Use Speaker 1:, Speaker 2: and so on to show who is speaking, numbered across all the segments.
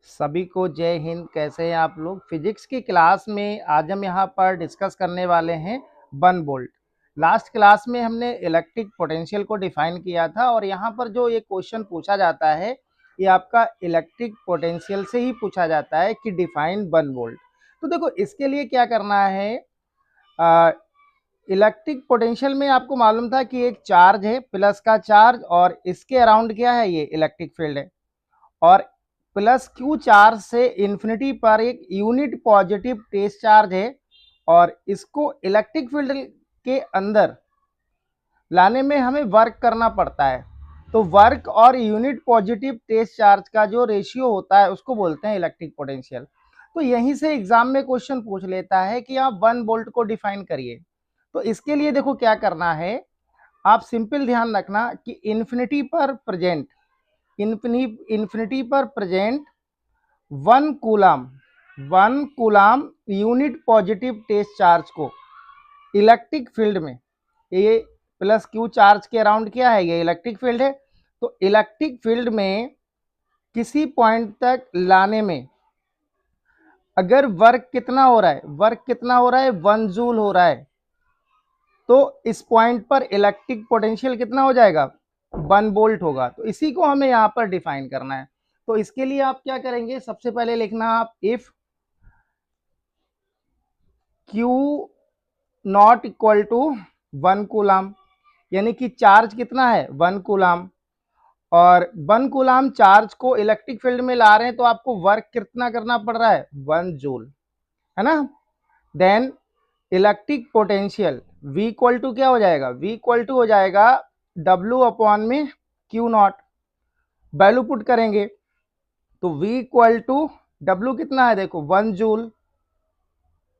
Speaker 1: सभी को जय हिंद। कैसे हैं आप लोग। फिजिक्स की क्लास में आज हम यहाँ पर डिस्कस करने वाले हैं 1 वोल्ट। लास्ट क्लास में हमने इलेक्ट्रिक पोटेंशियल को डिफाइन किया था और यहाँ पर जो ये क्वेश्चन पूछा जाता है ये आपका इलेक्ट्रिक पोटेंशियल से ही पूछा जाता है कि डिफाइन 1 वोल्ट। तो देखो इसके लिए क्या करना है। इलेक्ट्रिक पोटेंशियल में आपको मालूम था कि एक चार्ज है, प्लस का चार्ज, और इसके अराउंड क्या है, ये इलेक्ट्रिक फील्ड है। और प्लस क्यू चार्ज से इन्फिनिटी पर एक यूनिट पॉजिटिव टेस्ट चार्ज है और इसको इलेक्ट्रिक फील्ड के अंदर लाने में हमें वर्क करना पड़ता है। तो वर्क और यूनिट पॉजिटिव टेस्ट चार्ज का जो रेशियो होता है उसको बोलते हैं इलेक्ट्रिक पोटेंशियल। तो यहीं से एग्जाम में क्वेश्चन पूछ लेता है कि आप 1 वोल्ट को डिफाइन करिए। तो इसके लिए देखो क्या करना है, आप सिंपल ध्यान रखना कि इन्फिनिटी पर present 1 coulomb unit positive test charge को इलेक्ट्रिक फील्ड में, ये प्लस क्यू चार्ज के अराउंड क्या है, ये इलेक्ट्रिक फील्ड है। तो इलेक्ट्रिक फील्ड में किसी पॉइंट तक लाने में अगर वर्क कितना हो रहा है, 1 जूल हो रहा है, तो इस पॉइंट पर इलेक्ट्रिक पोटेंशियल कितना हो जाएगा, 1 वोल्ट होगा। तो इसी को हमें यहाँ पर डिफाइन करना है। तो इसके लिए आप क्या करेंगे, सबसे पहले लिखना आप if Q naught equal to 1 coulomb, यानी कि चार्ज कितना है 1 कूलाम, और 1 कूलाम चार्ज को इलेक्ट्रिक फील्ड में ला रहे हैं तो आपको वर्क कितना करना पड़ रहा है, 1 जूल, है ना। Then electric potential V equal to क्या हो जाएगा, V इक्वल टू हो जाएगा W अपॉन में Q नॉट। वैल्यू पुट करेंगे तो V इक्वल टू W कितना है, देखो 1 जूल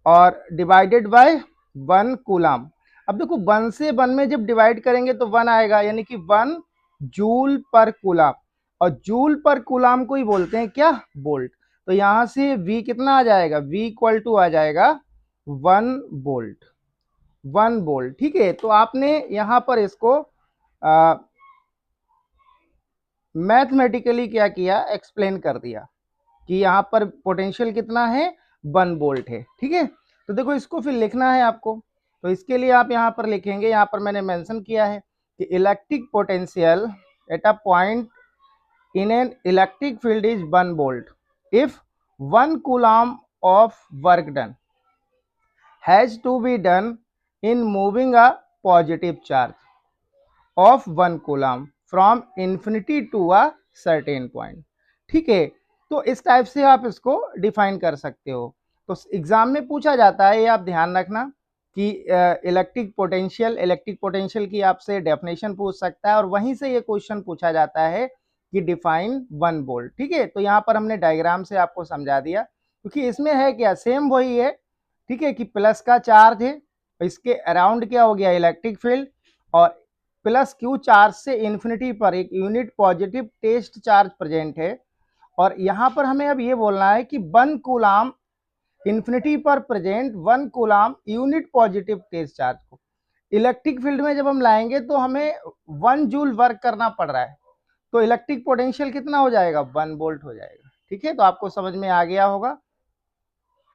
Speaker 1: और डिवाइडेड बाय 1 कूलाम। अब देखो 1 से 1 में जब डिवाइड करेंगे तो 1 आएगा, यानी कि 1 जूल पर कूलाम, और जूल पर कूलाम को ही बोलते हैं क्या, वोल्ट। तो यहां से V कितना आ जाएगा, V इक्वल टू आ जाएगा 1 वोल्ट, 1 वोल्ट। ठीक है, तो आपने यहां पर इसको मैथमेटिकली क्या किया, एक्सप्लेन कर दिया कि यहाँ पर पोटेंशियल कितना है, 1 वोल्ट है। ठीक है, तो देखो इसको फिर लिखना है आपको। तो इसके लिए आप यहाँ पर लिखेंगे, यहाँ पर मैंने मेंशन किया है कि electric potential at a point in an electric field is 1 volt if 1 coulomb of work done has to be done in moving a positive charge of 1 coulomb from infinity to a certain point। ठीक है, तो इस type से आप इसको define कर सकते हो। तो एग्जाम में पूछा जाता है, ये आप ध्यान रखना कि इलेक्ट्रिक पोटेंशियल की आपसे डेफिनेशन पूछ सकता है और वहीं से ये क्वेश्चन पूछा जाता है कि डिफाइन 1 वोल्ट। ठीक है, तो यहाँ पर हमने डायग्राम से आपको समझा दिया, क्योंकि इसमें है क्या, सेम वही है। ठीक है, कि प्लस का चार्ज है, इसके अराउंड क्या हो गया, इलेक्ट्रिक फील्ड, और प्लस क्यू चार्ज से इन्फिनिटी पर एक unit positive test charge present है। और यहाँ पर हमें अब ये बोलना है कि 1 कूलाम इन्फिनिटी पर present 1 coulomb unit positive test charge को इलेक्ट्रिक फील्ड में जब हम लाएंगे तो हमें 1 जूल वर्क करना पड़ रहा है। तो इलेक्ट्रिक पोटेंशियल कितना हो जाएगा, 1 वोल्ट हो जाएगा। ठीक है, तो आपको समझ में आ गया होगा।